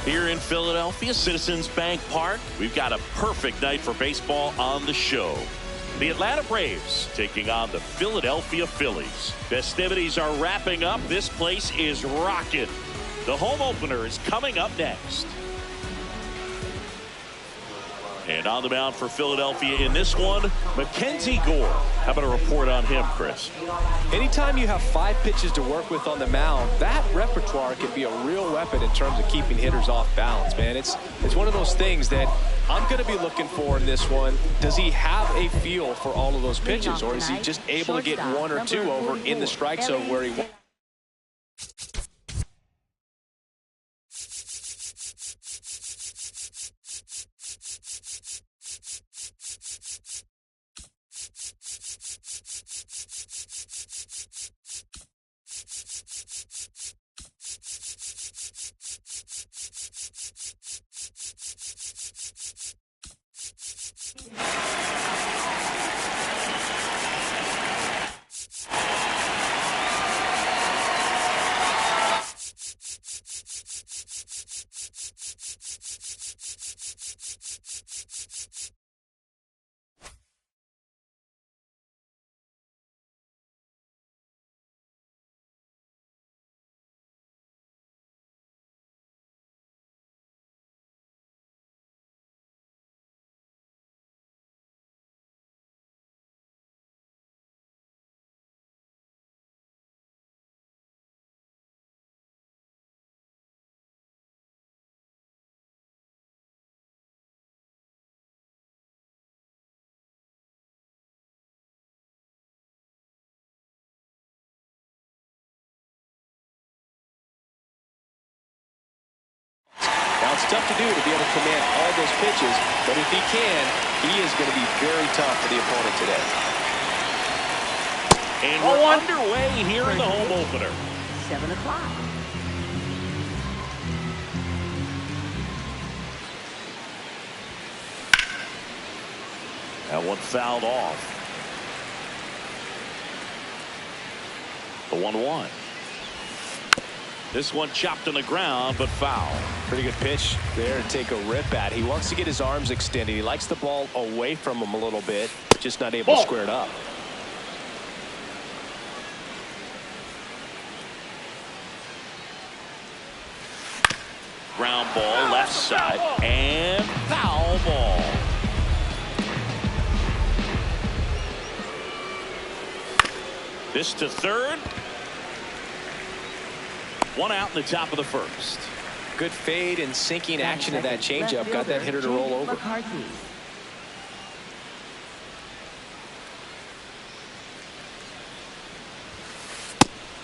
Here in Philadelphia, Citizens Bank Park, we've got a perfect night for baseball on the show. The Atlanta Braves taking on the Philadelphia Phillies. Festivities are wrapping up. This place is rocking. The home opener is coming up next. And on the mound for Philadelphia in this one, Mackenzie Gore. How about a report on him, Chris? Anytime you have 5 pitches to work with on the mound, that repertoire can be a real weapon in terms of keeping hitters off balance, man. It's one of those things that I'm going to be looking for in this one. Does he have a feel for all of those pitches, or is he just able to get 1 or 2 over in the strike zone where he wants? Now, it's tough to do to be able to command all those pitches, but if he can, he is going to be very tough for the opponent today. And we're underway here in the home opener. 7 o'clock. That one fouled off. The 1-1. This one chopped on the ground, but foul. Pretty good pitch there to take a rip at. He wants to get his arms extended. He likes the ball away from him a little bit, just not able to square it up. Ground ball left side and foul ball. This to third. 1 out in the top of the first. Good fade and sinking action of that changeup got that hitter to roll over.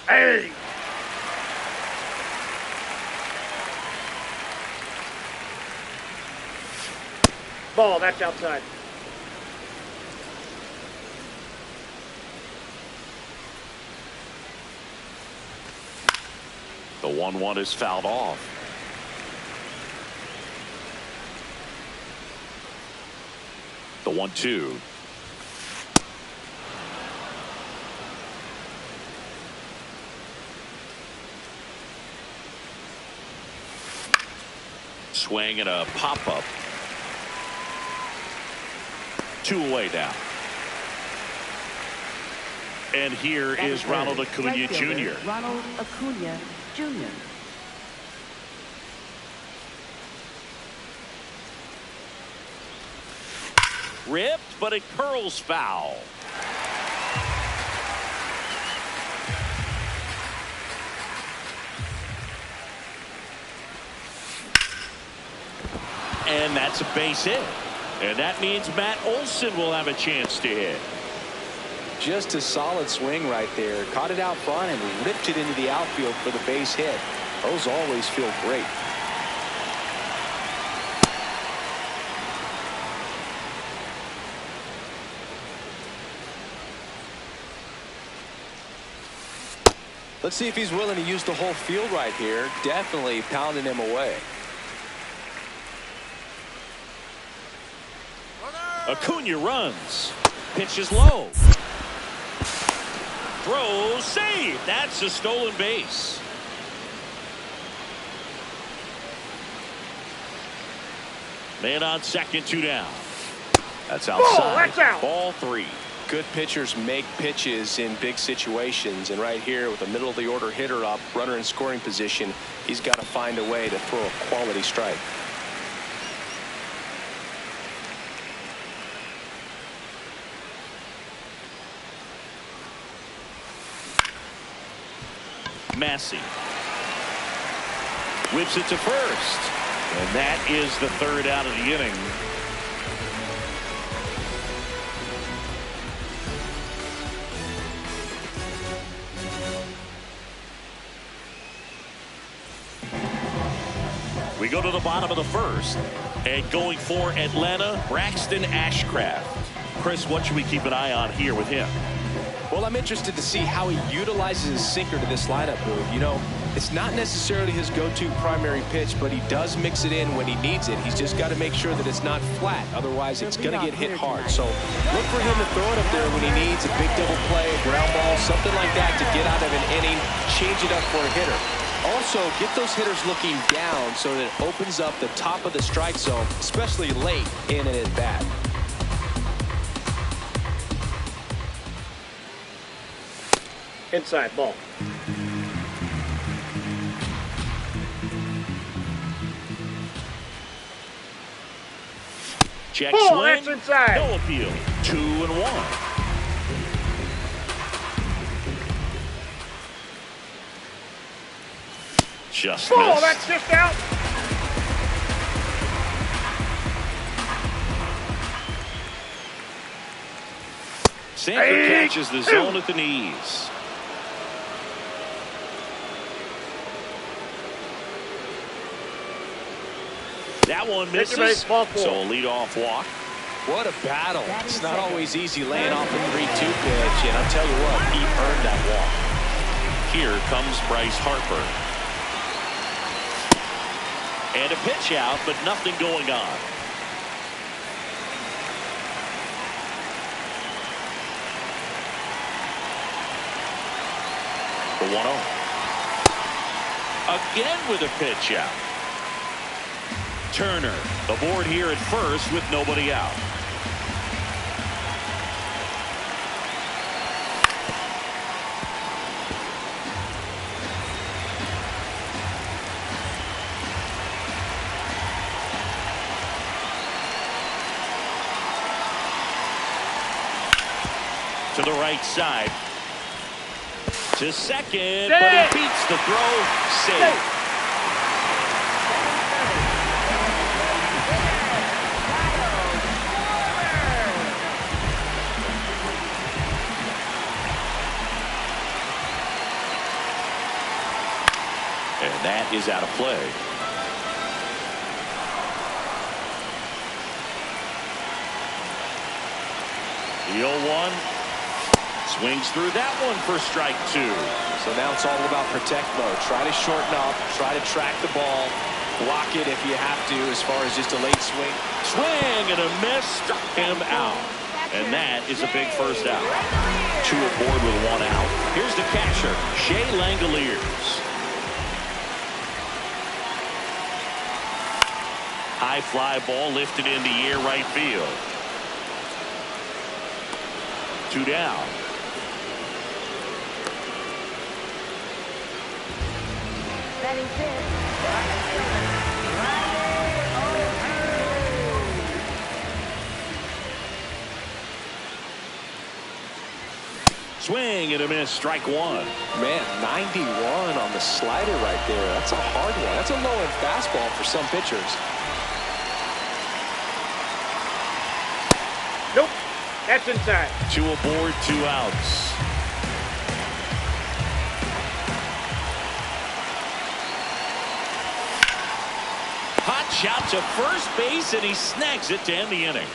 Hey! Ball, that's outside. The 1-1 is fouled off. The 1-2. Swing and a pop-up. 2 away now. And here is Ronald Acuna Jr. Ronald Acuna Jr. Ripped, but it curls foul. And that's a base hit. And that means Matt Olson will have a chance to hit. Just a solid swing right there. Caught it out front and ripped it into the outfield for the base hit. Those always feel great. Let's see if he's willing to use the whole field right here. Definitely pounding him away. Acuna runs. Pitch is low. Throws, save. That's a stolen base. Man on second, 2 down. That's outside. That's out. Ball 3. Good pitchers make pitches in big situations, and right here with a middle of the order hitter up, runner in scoring position, he's got to find a way to throw a quality strike. Massey whips it to first, and that is the 3rd out of the inning. We go to the bottom of the 1st, and going for Atlanta, Braxton Ashcraft. Chris, what should we keep an eye on here with him? Well, I'm interested to see how he utilizes his sinker to this lineup move. You know, it's not necessarily his go-to primary pitch, but he does mix it in when he needs it. He's just got to make sure that it's not flat. Otherwise, it's going to get hit hard. So look for him to throw it up there when he needs a big double play, a ground ball, something like that to get out of an inning, change it up for a hitter. Also, get those hitters looking down so that it opens up the top of the strike zone, especially late in an at-bat. Inside ball. Check Oh, swing. that's inside. No appeal. 2-1. Just Oh, missed. that's just out. Sanford catches the zone at the knees. That one misses. So a leadoff walk. What a battle. It's not always easy laying off a 3-2 pitch, and I'll tell you what, he earned that walk. Here comes Bryce Harper. And a pitch out, but nothing going on. The 1-0. Again with a pitch out. Turner aboard here at first with nobody out. To the right side. To second, but he beats the throw. Safe. And that is out of play. The 0-1. Swings through that one for strike 2. So now it's all about protect mode. Try to shorten up, try to track the ball, block it if you have to as far as just a late swing. Swing and a miss, struck him out. And that is a big first out. 2 aboard with 1 out. Here's the catcher, Shea Langoliers. High fly ball lifted in the air right field. 2 down. Batting fifth. Swing and a miss, strike 1. Man, 91 on the slider right there. That's a hard one. That's a low-end fastball for some pitchers. Nope. That's inside. 2 aboard, 2 outs. Hot shot to first base, and he snags it to end the inning.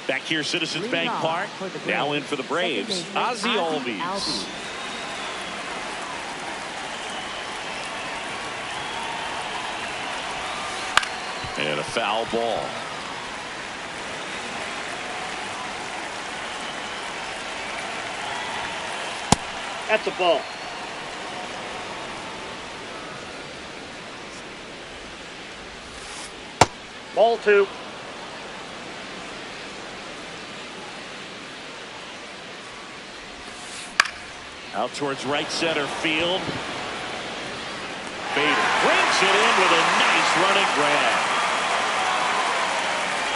Back here, Citizens Bank Park. Now in for the Braves, Ozzie Albies. And a foul ball. That's a ball. Ball 2. Out towards right center field. Bader brings it in with a nice running grab.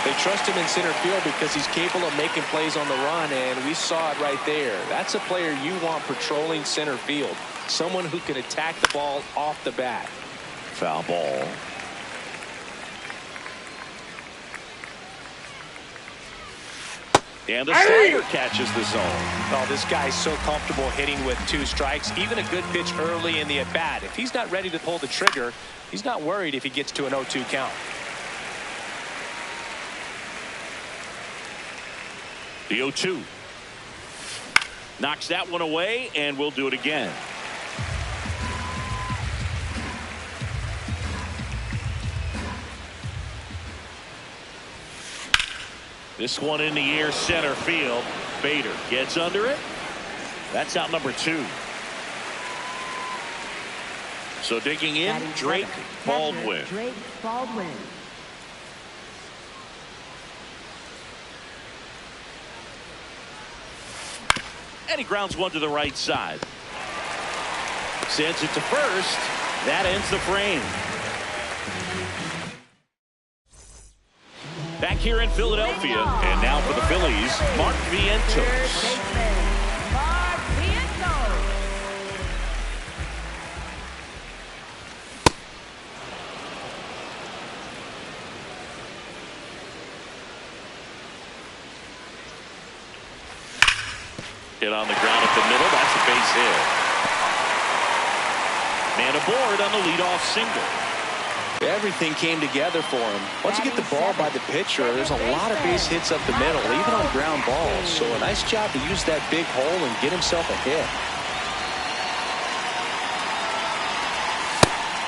They trust him in center field because he's capable of making plays on the run, and we saw it right there. That's a player you want patrolling center field. Someone who can attack the ball off the bat. Foul ball. And the slider catches the zone. Oh, this guy's so comfortable hitting with 2 strikes. Even a good pitch early in the at-bat. If he's not ready to pull the trigger, he's not worried if he gets to an 0-2 count. The 0-2. Knocks that one away, and we'll do it again. This one in the air, center field. Bader gets under it. That's out number 2. So digging in, Drake Baldwin. Drake Baldwin. And he grounds one to the right side. Sends it to first. That ends the frame. Back here in Philadelphia, and now for the Phillies, Mark Vientos. Mark Vientos. Hit on the ground at the middle. That's a base hit. Man aboard on the leadoff single. Everything came together for him. Once you get the ball by the pitcher, there's a lot of base hits up the middle, even on ground balls. So a nice job to use that big hole and get himself a hit.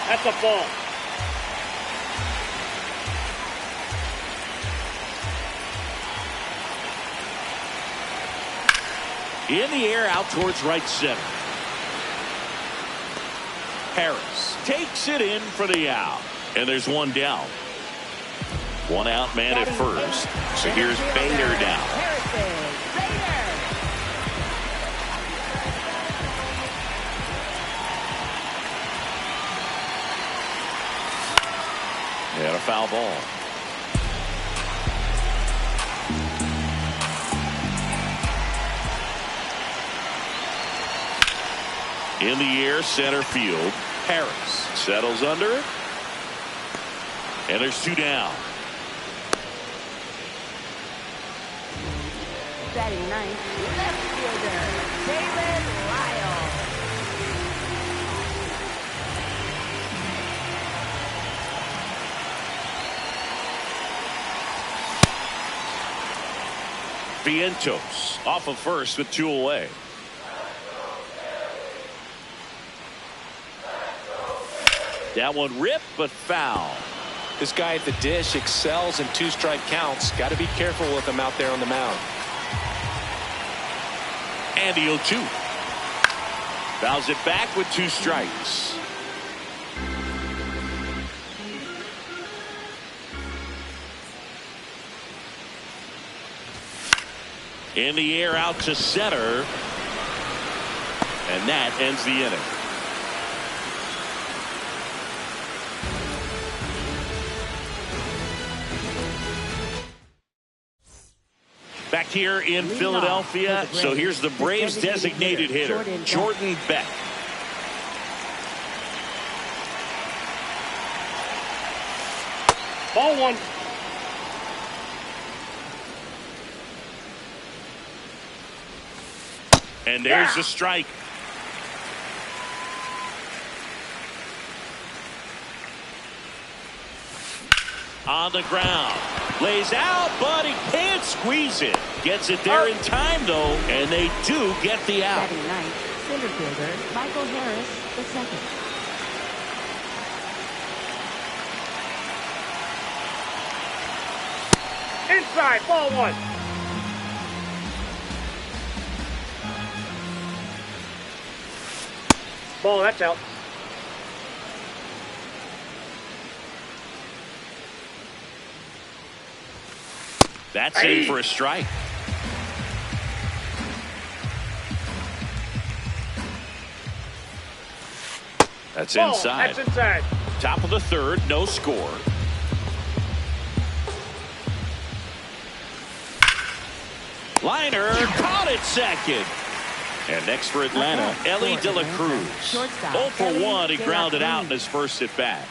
That's a ball. In the air, out towards right center. Harris takes it in for the out. And there's one down. One out man at first. So here's Bader down. And a foul ball. In the air, center field. Harris settles under it. And there's 2 down. Batting ninth, left fielder, David Lyle. Vientos off of first with 2 away. That one ripped, but foul. This guy at the dish excels in 2-strike counts. Got to be careful with him out there on the mound. And the 0-2. Fouls it back with 2 strikes. In the air, out to center. And that ends the inning. Back here in Philadelphia, so here's the Braves designated hitter, Jordan Beck. Ball 1. And there's the strike. On the ground. Lays out, but he can't squeeze it. Gets it there in time, though, and they do get the out. Batting ninth, center fielder, Michael Harris, the second. Inside, ball 1. Ball, that's out. That's in for a strike. That's Ball, inside. that's inside. Top of the third, no score. Liner caught it second. And next for Atlanta, Elly De La Cruz. 0 for 1, he grounded out in his first at bat.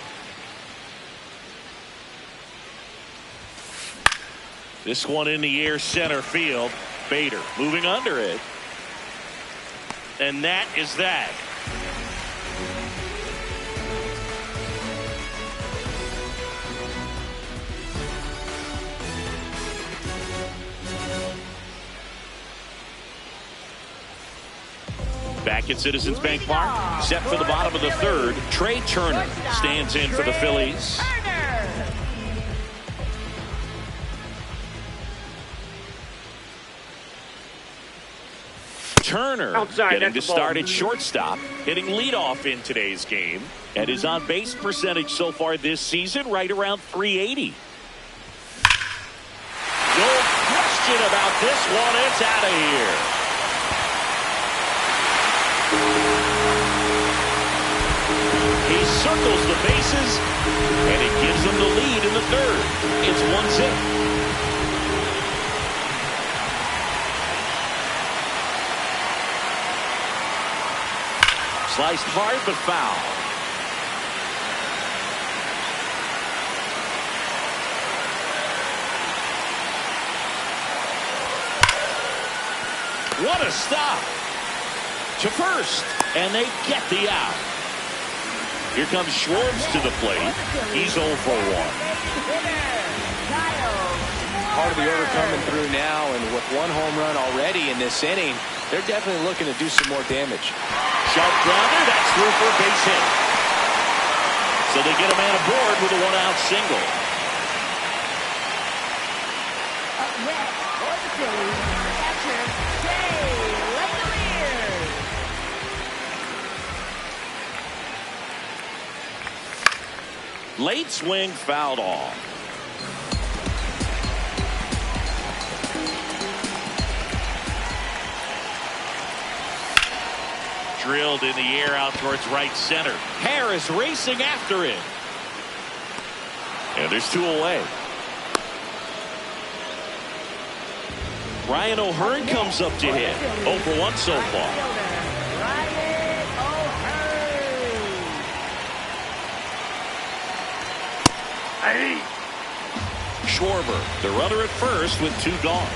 This one in the air, center field. Bader moving under it. And that is that. Back at Citizens Bank Park, set for the bottom of the third, Trea Turner stands in for the Phillies. Turner Outside, getting to that's the start ball. at shortstop, hitting leadoff in today's game, and his on-base percentage so far this season right around .380. No question about this one. It's out of here. He circles the bases, and it gives them the lead in the third. It's 1-0. Sliced hard but foul. What a stop. To first, and they get the out. Here comes Schwartz to the plate. He's 0 for 1. Part of the order coming through now, and with one home run already in this inning, they're definitely looking to do some more damage. Sharp grounder, that's through for a base hit. So they get a man aboard with a one-out single. Up next for the Phillies, catcher Jay Langeliers. Late swing fouled off. Drilled in the air out towards right center. Harris racing after it. And there's 2 away. Ryan O'Hearn comes up to hit. 0 for 1 so far. Ryan O'Hearn. Schwarber, the runner at first with 2 gone.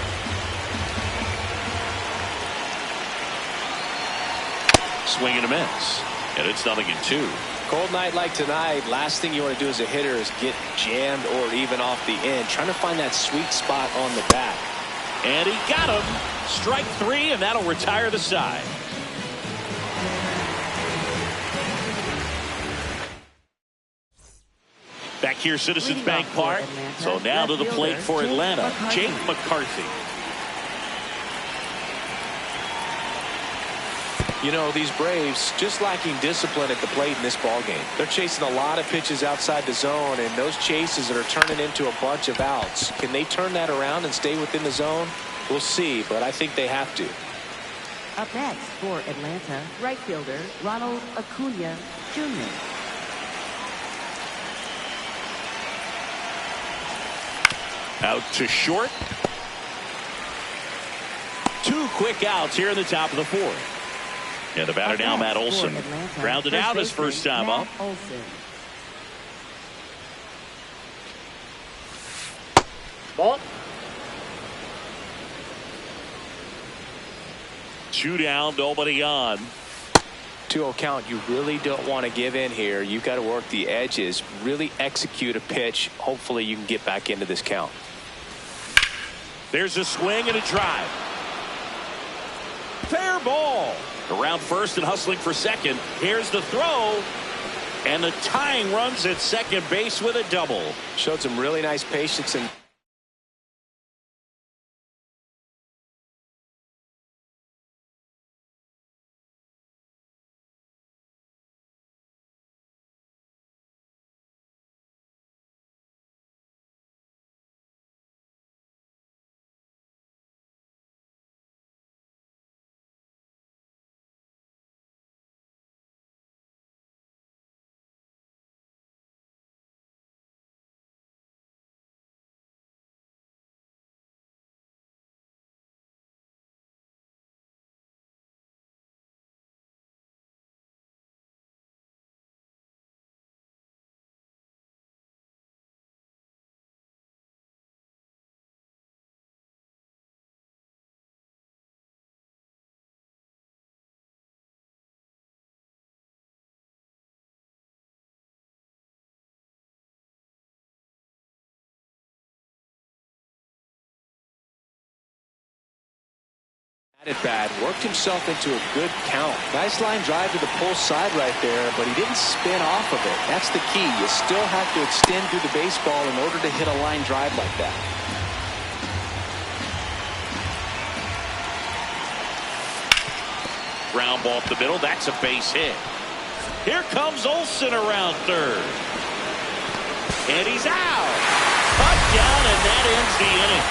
Swing and a miss. And it's 0-2. Cold night like tonight, last thing you want to do as a hitter is get jammed or even off the end. Trying to find that sweet spot on the bat. And he got him. Strike 3, and that'll retire the side. Back here, Citizens Bank Park. So now to the plate for Atlanta, Jake McCarthy. You know, these Braves just lacking discipline at the plate in this ballgame. They're chasing a lot of pitches outside the zone, and those chases that are turning into a bunch of outs. Can they turn that around and stay within the zone? We'll see, but I think they have to. Up next for Atlanta, right fielder Ronald Acuna Jr. Out to short. 2 quick outs here in the top of the 4th. And the batter now, Matt Olson. Grounded out his first time up. Ball. 2 down, nobody on. 2-0 count. You really don't want to give in here. You've got to work the edges, really execute a pitch. Hopefully you can get back into this count. There's a swing and a drive. Fair ball. Around first and hustling for second. Here's the throw. And the tying runs at second base with a double. Showed some really nice patience and At bat, worked himself into a good count. Nice line drive to the pull side right there, but he didn't spin off of it. That's the key. You still have to extend through the baseball in order to hit a line drive like that. Ground ball up the middle. That's a base hit. Here comes Olsen around third. And he's out. Touchdown, and that ends the inning.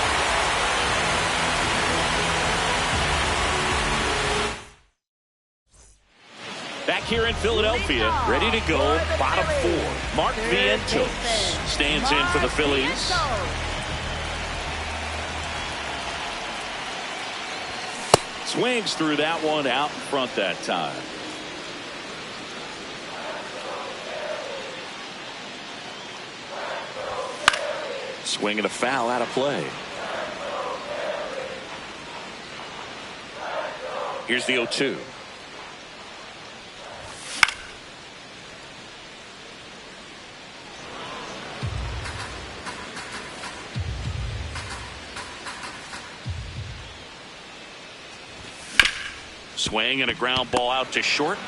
Back here in Philadelphia, ready to go, bottom four. Mark Vientos stands in for the Phillies. Swings through that one out in front that time. Swing and a foul out of play. Here's the 0-2. Swing and a ground ball out to short.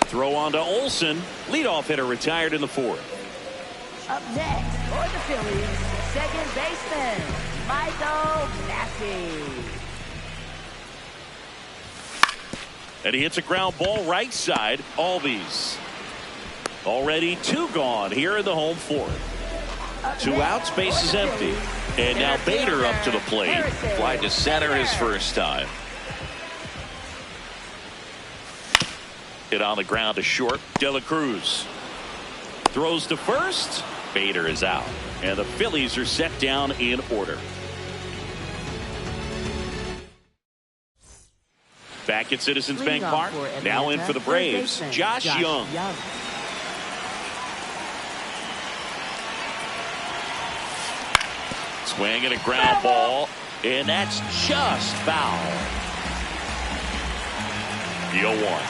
Throw on to Olsen. Leadoff hitter retired in the fourth. Up next for the Phillies, second baseman, Michael Massey. And he hits a ground ball right side. Albies. Already 2 gone here in the home fourth. 2 outs, base is empty. And now Bader up to the plate. Fly to center his first time. Hit on the ground to short. De La Cruz throws to first. Bader is out, and the Phillies are set down in order. Back at Citizens Bank Park, now in for the Braves, Josh Young. Swing and a ground ball, and that's just foul. The 0-1.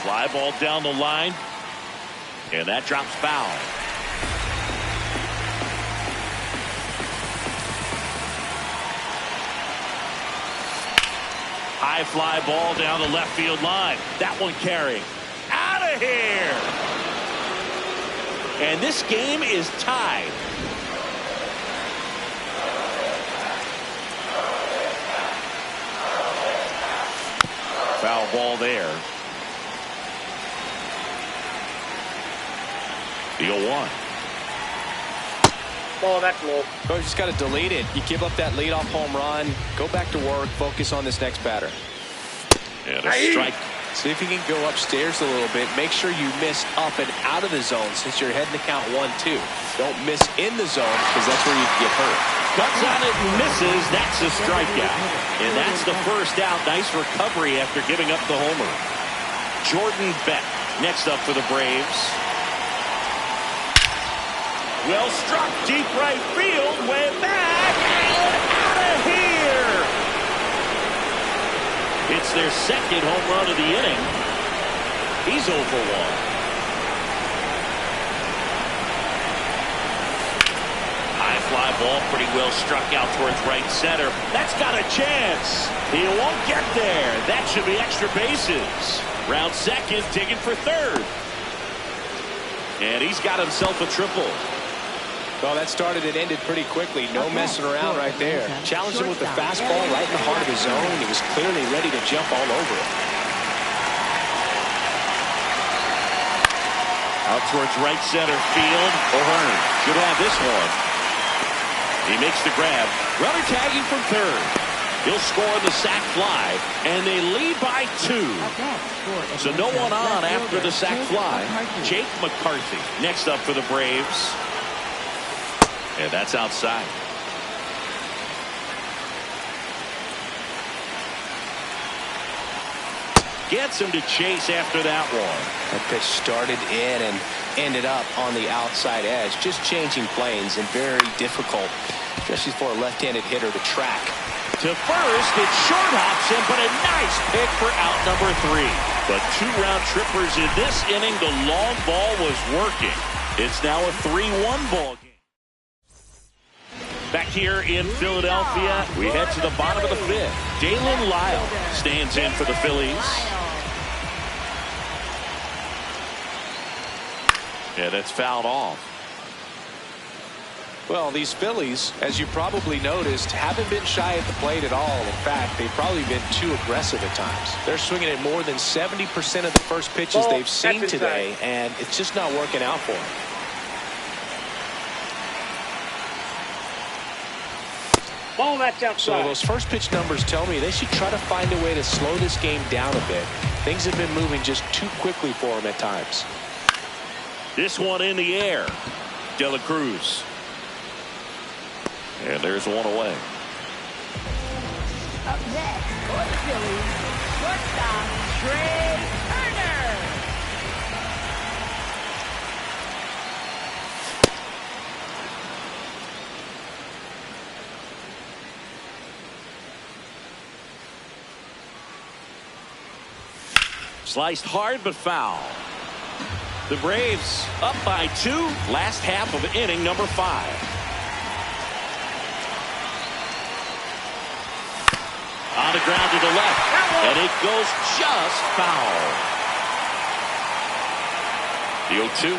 Fly ball down the line, and that drops foul. High fly ball down the left field line. That one carrying. Out of here! And this game is tied. Foul ball there. The 0-1. Ball, that's low. Coach just got to delete it. You give up that leadoff home run. Go back to work. Focus on this next batter. And a strike. See if you can go upstairs a little bit. Make sure you miss up and out of the zone since you're heading to count 1-2. Don't miss in the zone because that's where you get hurt. Cuts on it and misses. That's a strikeout. And that's the first out. Nice recovery after giving up the homer. Jordan Beck next up for the Braves. Well struck deep right field, way back, and out of here. It's their second home run of the inning. He's 0 for 1. High fly ball, pretty well struck out towards right center. That's got a chance. He won't get there. That should be extra bases. Round second, digging for third. And he's got himself a triple. Well, that started and ended pretty quickly. No messing around right there. Challenged him with the fastball right in the heart of his zone. He was clearly ready to jump all over it. Out towards right center field. O'Hearn should have this one. He makes the grab. Runner tagging from third. He'll score the sac fly, and they lead by 2. So no one on after the sac fly. Jake McCarthy next up for the Braves. And that's outside. Gets him to chase after that one. That pitch started in and ended up on the outside edge. Just changing planes and very difficult, especially for a left-handed hitter to track. To first, it short hops him, but a nice pick for out number 3. But 2 round trippers in this inning. The long ball was working. It's now a 3-1 ball game. Back here in Philadelphia, we head to the bottom of the fifth. Dalen Lyle stands in for the Phillies. Yeah, that's fouled off. Well, these Phillies, as you probably noticed, haven't been shy at the plate at all. In fact, they've probably been too aggressive at times. They're swinging at more than 70% of the first pitches they've seen today, and it's just not working out for them. Ball, that's outside. So those first pitch numbers tell me they should try to find a way to slow this game down a bit. Things have been moving just too quickly for them at times. This one in the air. De La Cruz. And there's one away. Up next for the Phillies, shortstop Trey Turner. Sliced hard but foul. The Braves up by 2. Last half of inning number 5. On the ground to the left, and it goes just foul. The 0-2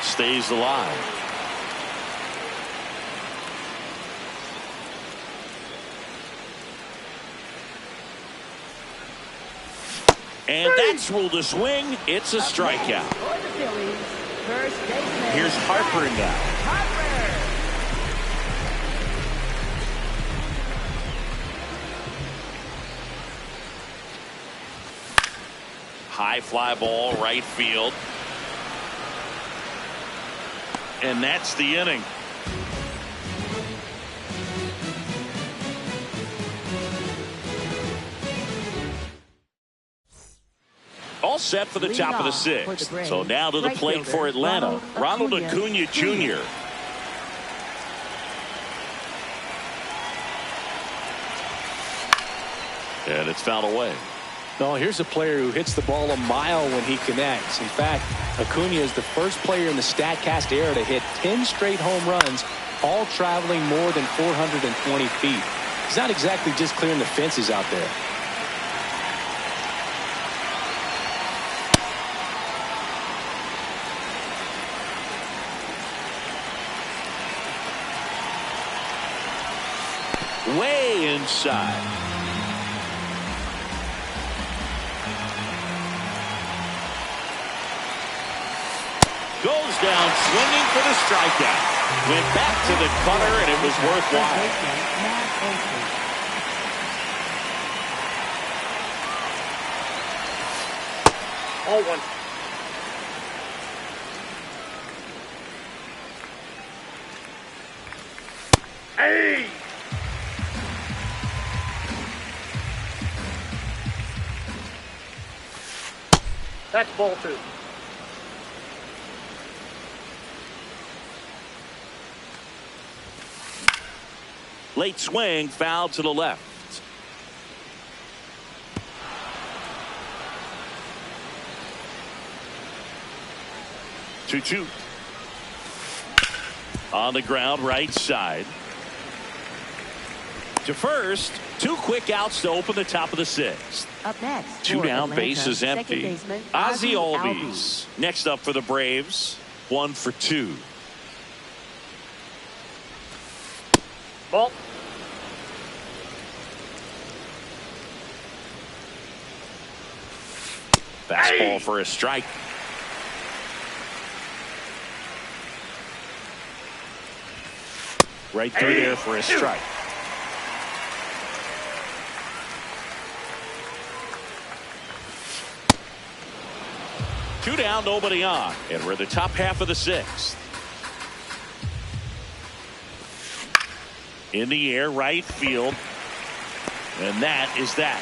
stays alive. And that's ruled a swing. It's a strikeout. For the Phillies, first baseman. Here's Harper now. High fly ball, right field. And that's the inning. All set for the top of the 6th. So now to the plate for Atlanta, Ronald Acuna Jr. And it's fouled away. No, here's a player who hits the ball a mile when he connects. In fact, Acuna is the first player in the StatCast era to hit 10 straight home runs, all traveling more than 420 feet. He's not exactly just clearing the fences out there. Way inside. Goes down swinging for the strikeout. Went back to the cutter, and it was worthwhile. Oh, one. Hey! That's ball 2. Late swing, foul to the left. Two. On the ground, right side. To first. 2 quick outs to open the top of the 6th. Up next, 2 down, Atlanta, base is empty. Ozzie Albies. Albies. Next up for the Braves, 1 for 2. Ball. Fastball for a strike. Right through there for a strike. Two down, nobody on, and we're at the top half of the 6th. In the air, right field, and that is that.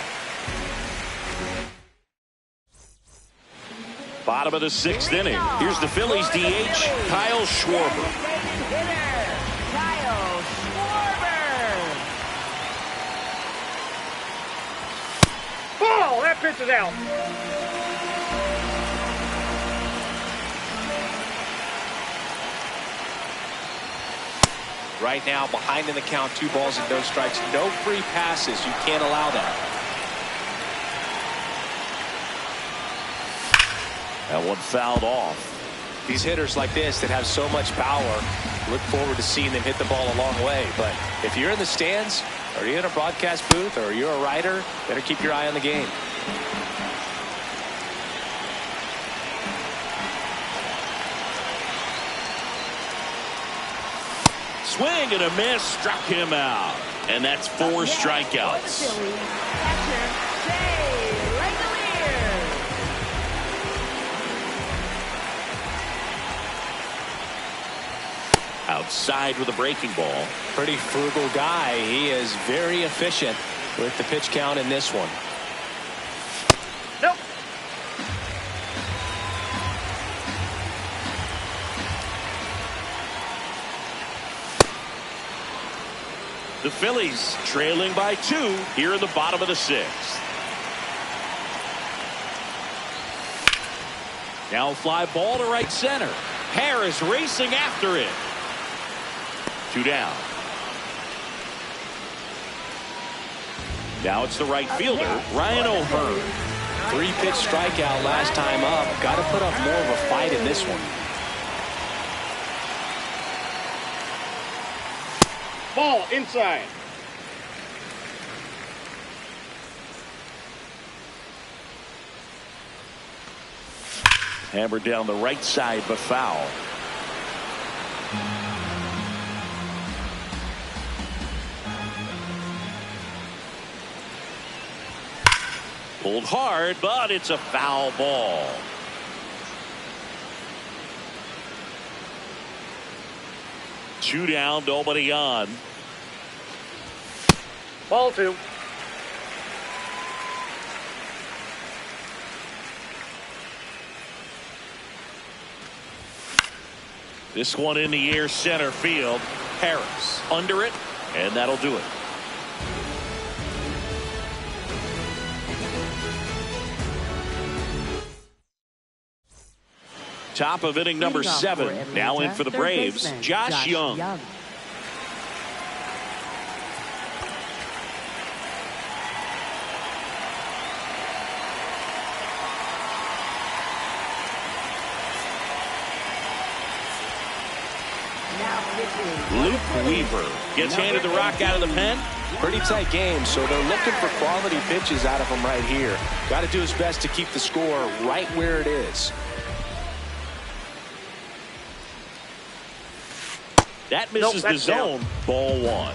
Bottom of the 6th inning. Here's the Phillies DH, Kyle Schwarber. Kyle Schwarber. Ball! That pitch is out. Right now, behind in the count, 2 balls and no strikes. No free passes. You can't allow that. That one fouled off. These hitters like this that have so much power, look forward to seeing them hit the ball a long way. But if you're in the stands, or you're in a broadcast booth, or you're a writer, better keep your eye on the game. Swing and a miss, struck him out. And that's 4 strikeouts. Outside with a breaking ball. Pretty frugal guy. He is very efficient with the pitch count in this one. Nope. The Phillies trailing by 2 here in the bottom of the 6th. Now a fly ball to right center. Harris racing after it. 2 down. Now it's the right fielder, Ryan O'Hearn. 3-pitch strikeout last time up. Got to put up more of a fight in this one. Ball inside. Hammered down the right side, but foul. Pulled hard, but it's a foul ball. Two down, nobody on. Ball 2. This one in the air, center field. Harris under it, and that'll do it. Top of inning number 7. Now in for the Braves, Josh Young. Luke Weaver gets handed the rock out of the pen. Pretty tight game, so they're looking for quality pitches out of him right here. Got to do his best to keep the score right where it is. That misses the zone. Ball 1.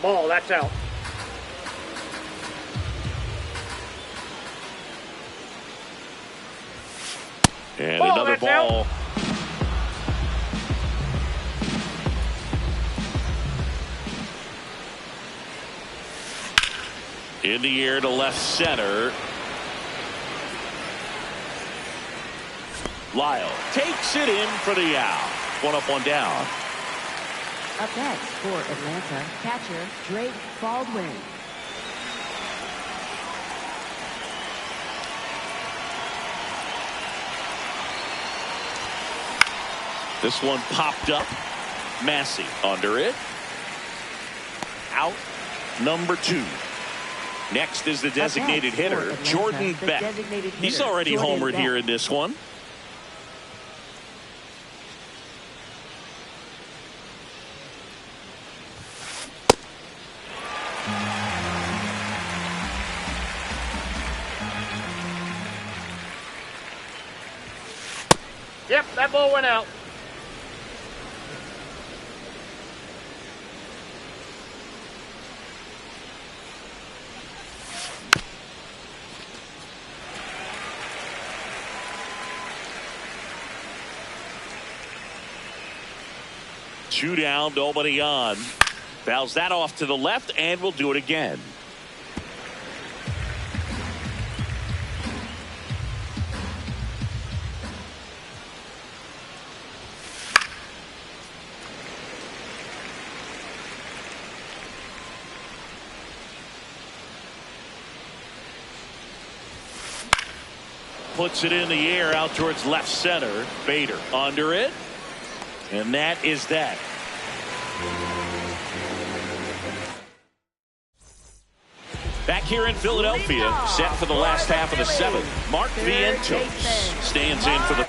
Ball, that's out. And ball, another ball. Out. In the air to left center. Lyle takes it in for the out. 1 up, 1 down. Up next for Atlanta, catcher Drake Baldwin. This one popped up. Massey under it. Out number 2. Next is the designated hitter, Atlanta, Jordan Beck. He's already homered here in this one. Yep, that ball went out. Two down, nobody on. Fouls that off to the left, and we'll do it again. puts it in the air out towards left center. Bader under it. And that is that. Back here in Philadelphia, set for the last half of the seventh. Mark Vientos stands in for the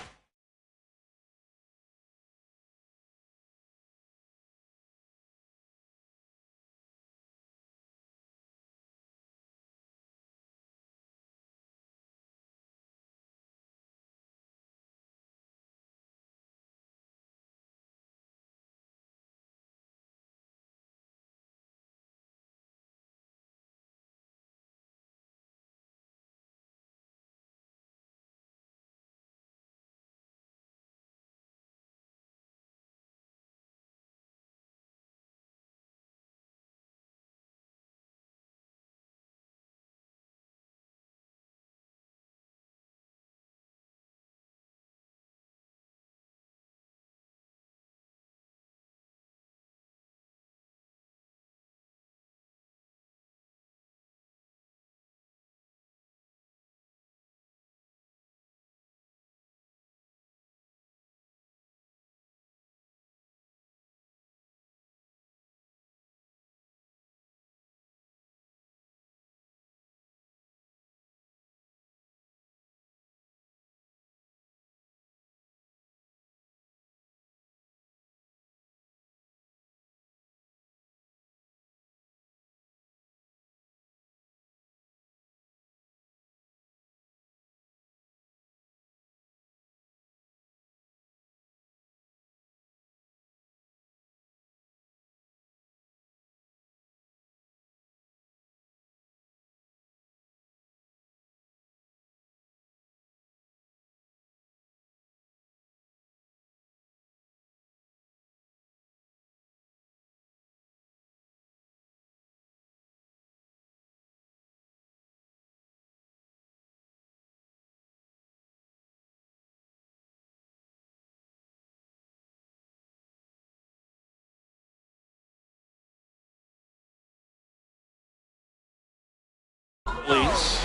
please.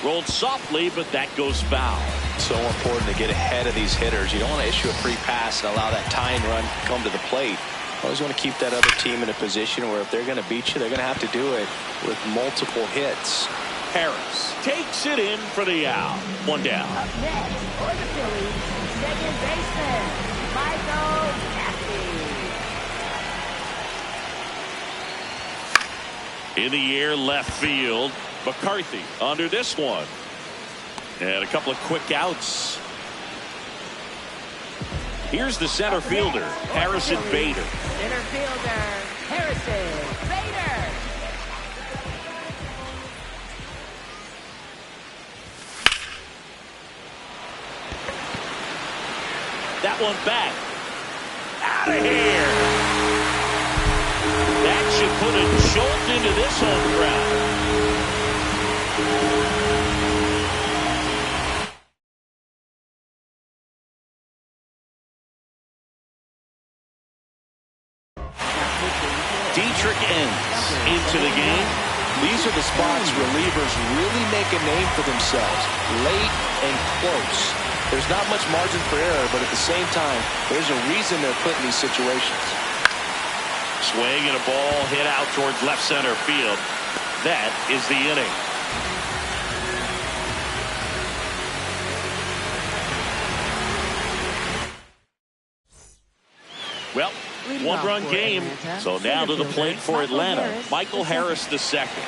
Rolled softly, but that goes foul. So important to get ahead of these hitters. You don't want to issue a free pass and allow that tying run to come to the plate. You always want to keep that other team in a position where if they're going to beat you, they're going to have to do it with multiple hits. Harris takes it in for the out. One down. Up next for the Phillies, second baseman, Michael Massey. In the air, left field. McCarthy under this one. And a couple of quick outs. Here's the center fielder, Harrison Bader. Center fielder, Harrison Bader. That one back. Out of here. That should put a jolt into this home ground. Dietrich ends into the game. These are the spots relievers really make a name for themselves. Late and close. There's not much margin for error, but at the same time, there's a reason they're put in these situations. Swing and a ball hit out towards left center field. That is the inning. Well, one-run game. So now to the plate for Atlanta, Michael Harris the second.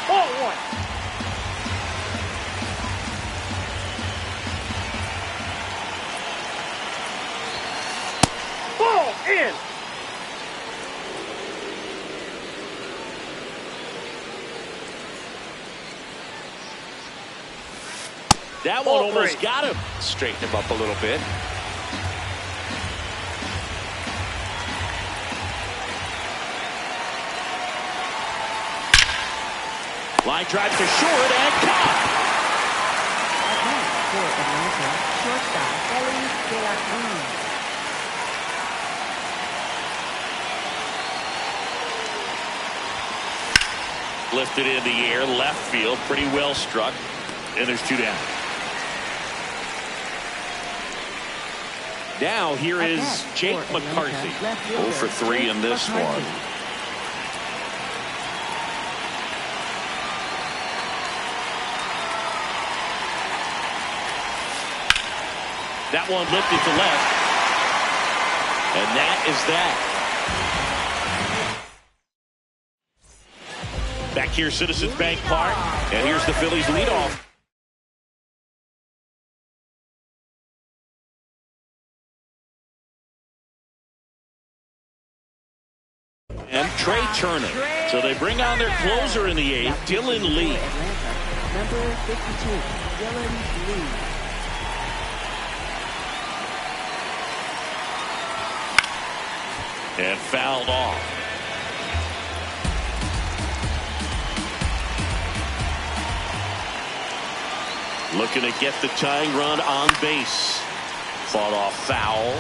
Ball one. Ball in. That one almost got him. Straighten him up a little bit. Line drive to short and caught. At bat for Atlanta, shortstop Ellie De La Cruz. Lifted in the air, left field, pretty well struck. And there's 2 down. Now here is Jake McCarthy. 0 for 3 in this one. That one lifted to left. And that is that. Back here, Citizens Bank Park. And here's the Phillies leadoff. And Trey Turner. So they bring on their closer in the 8th, Dylan Lee. Number 52, Dylan Lee. And fouled off. Looking to get the tying run on base. Fought off foul.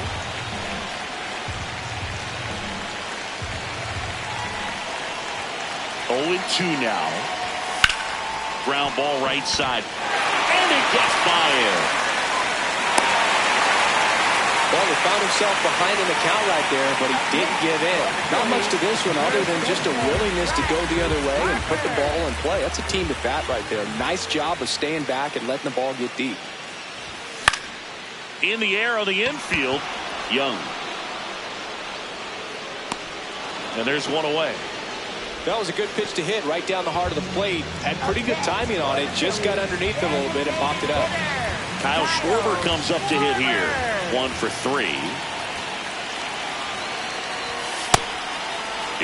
Oh, 2 now. Ground ball right side. And it gets by him. Well, he found himself behind in the count right there, but he didn't give in. Not much to this one other than just a willingness to go the other way and put the ball in play. That's a team at bat right there. Nice job of staying back and letting the ball get deep. In the air on the infield, Young. And there's one away. That was a good pitch to hit right down the heart of the plate. Had pretty good timing on it. Just got underneath a little bit and popped it up. Kyle Schwarber comes up to hit here. 1 for 3.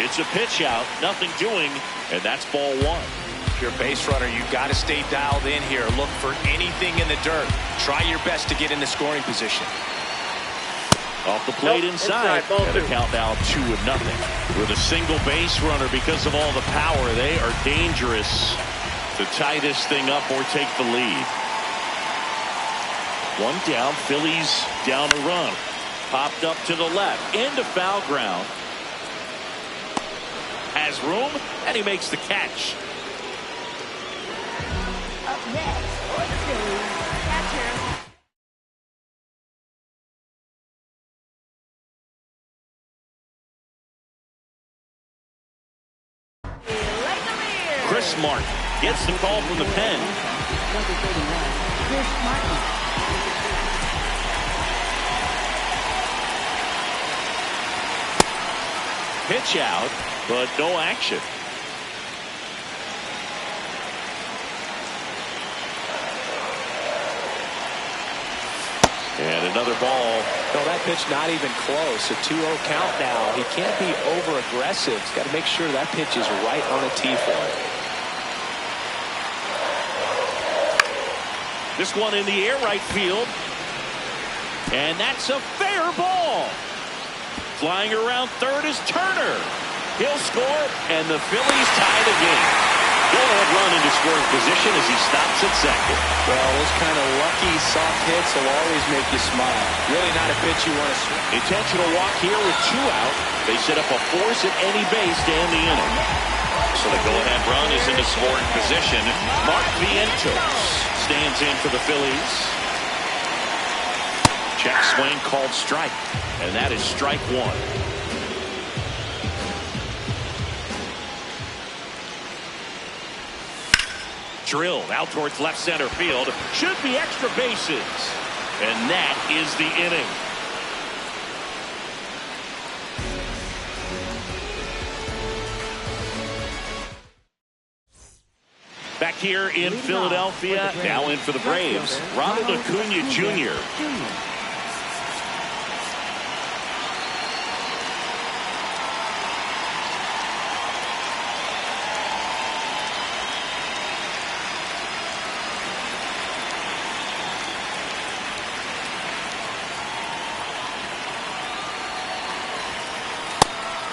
It's a pitch out. Nothing doing. And that's ball 1. If you're a base runner, you've got to stay dialed in here. Look for anything in the dirt. Try your best to get in the scoring position. Off the plate inside. And the count now 2-0. With a single base runner, because of all the power, they are dangerous to tie this thing up or take the lead. 1 down. Phillies down a run. Popped up to the left. Into foul ground. Has room, and he makes the catch. Up next for the Phillies, catcher. Chris Martin gets the call from the pen. Number 31, Chris Martin. Pitch out, but no action. And another ball. No, that pitch not even close. A 2-0 count now. He can't be over aggressive. He's got to make sure that pitch is right on a tee for him. This one in the air right field. And that's a fair ball. Flying around third is Turner. He'll score, and the Phillies tie the game. Go-ahead run into scoring position as he stops at second. Well, those kind of lucky soft hits will always make you smile. Really not a pitch you want to swing. Intentional walk here with 2 out. They set up a force at any base to end the inning. So the go-ahead run is into scoring position. Mark Vientos stands in for the Phillies. Check swing called strike. And that is strike 1. Drilled out towards left center field. Should be extra bases. And that is the inning. Back here in Philadelphia, now in for the Braves, Ronald Acuna Jr.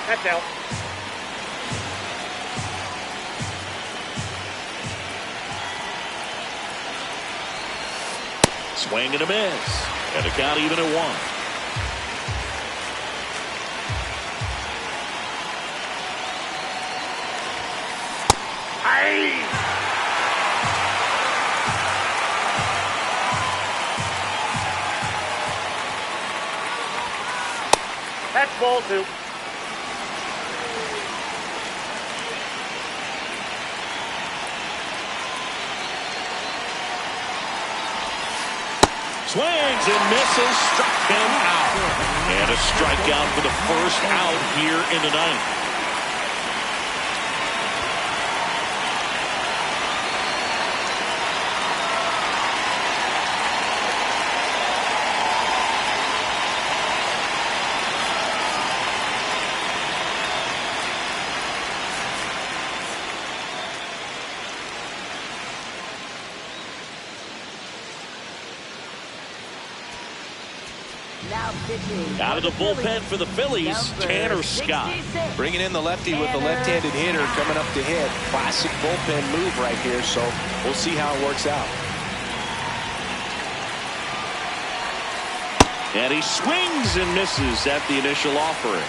That's out. Swing and a miss. And a count even at 1. That's ball 2. Swings and misses, struck him out. And a strikeout for the first out here in the ninth. Now pitching. Out of the bullpen for the Phillies, Tanner Scott. Bringing in the lefty with the left-handed hitter coming up to hit. Classic bullpen move right here, so we'll see how it works out. And he swings and misses at the initial offering.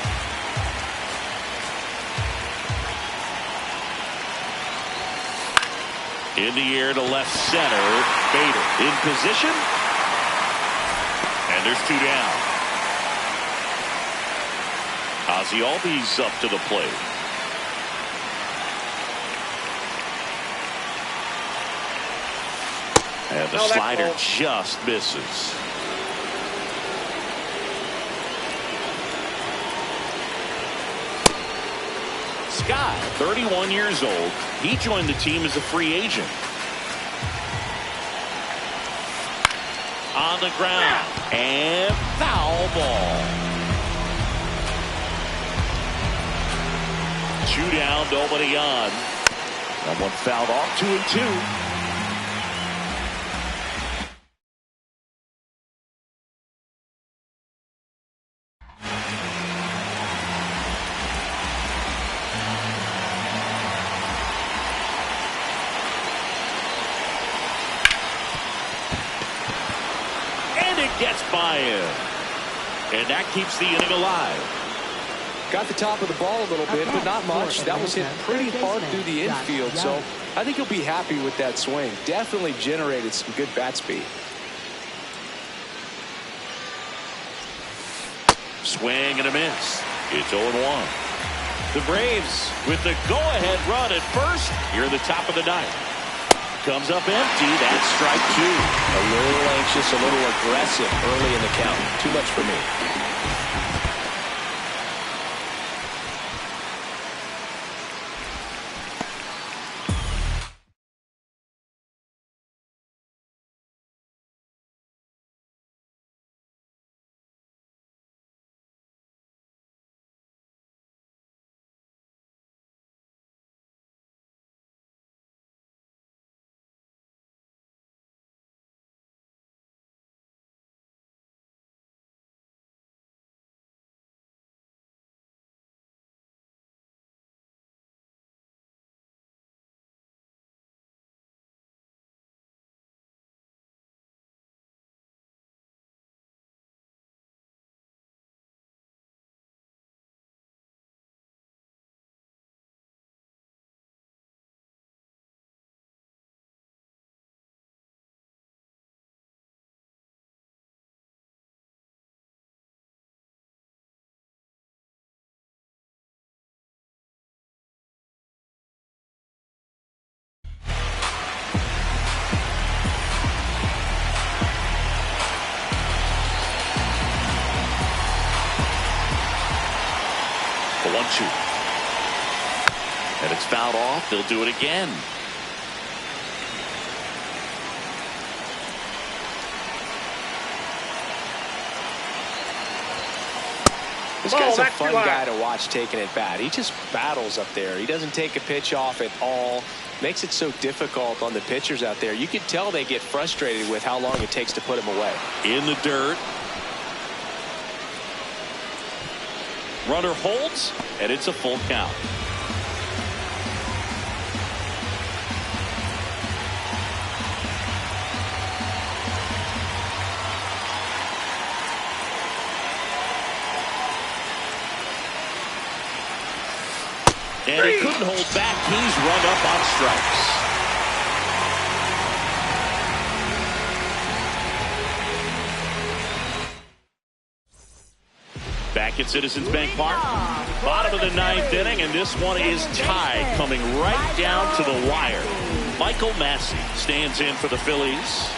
In the air to left center. Bader in position. And there's 2 down. Ozzie Albies up to the plate. And the slider just misses. Scott, 31 years old. He joined the team as a free agent. On the ground. And foul ball. 2 down, nobody on. Someone fouled off. 2-2. Gets by him. And that keeps the inning alive. Got the top of the ball a little bit, but not much. That was hit pretty hard through the infield, so I think he'll be happy with that swing. Definitely generated some good bat speed. Swing and a miss. It's 0-1. The Braves with the go-ahead run at first here in the top of the ninth. Comes up empty. That's strike 2. A little anxious, a little aggressive early in the count. Too much for me. The 1-2. And it's fouled off. They'll do it again. This guy's a fun guy to watch taking at bat. He just battles up there. He doesn't take a pitch off at all. Makes it so difficult on the pitchers out there. You can tell they get frustrated with how long it takes to put him away. In the dirt. Runner holds, and it's a full count. And he couldn't hold back. He's rung up on strikes. Back at Citizens Bank Park, bottom of the ninth inning, and this one is tied, coming right down to the wire. Michael Massey stands in for the Phillies.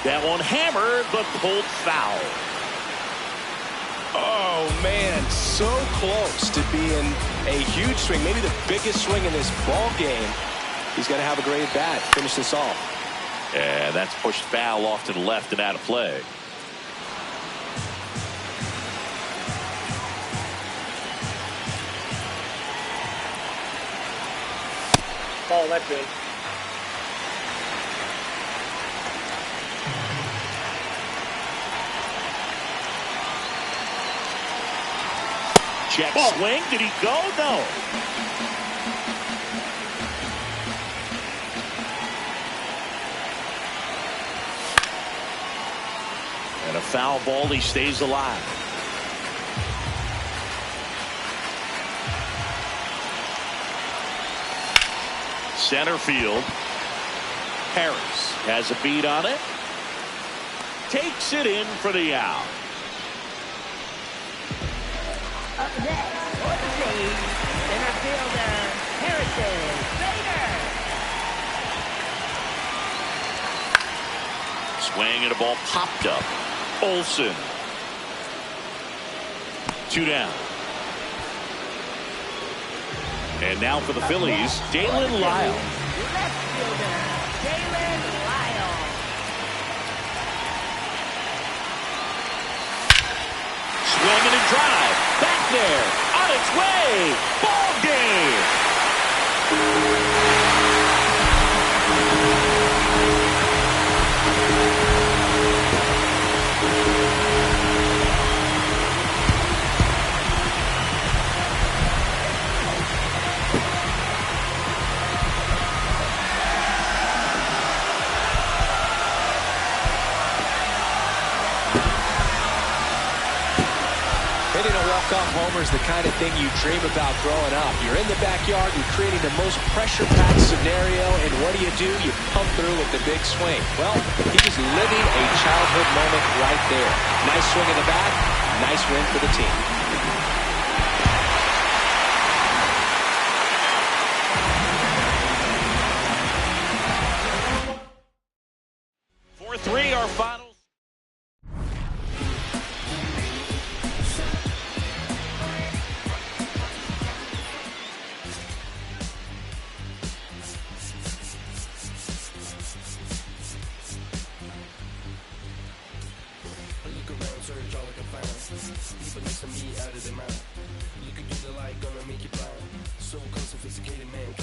That one hammered, but pulled foul. Oh, man, so close to being a huge swing, maybe the biggest swing in this ball game. He's going to have a great bat. Finish this off. And that's pushed foul off to the left and out of play. Ball, that's in. Check swing. Did he go? No. And a foul ball. He stays alive. Center field. Harris has a beat on it. Takes it in for the out. Up next, for the Phillies, center fielder Harrison Bader. Swing and a ball popped up. Olsen. 2 down. And now for the Phillies, Dalen Lyle. Left fielder Dalen Lyle. Swing and a drive. Back there. On its way. Ball game. Hitting a walk-off homer is the kind of thing you dream about growing up. You're in the backyard, you're creating the most pressure-packed scenario, and what do? You come through with the big swing. Well, he's living a childhood moment right there. Nice swing in the bat, nice win for the team. 4-3 our final. Search all I can find. People listen me out of their mind. Look at you, the light gonna make you blind. So unsophisticated man.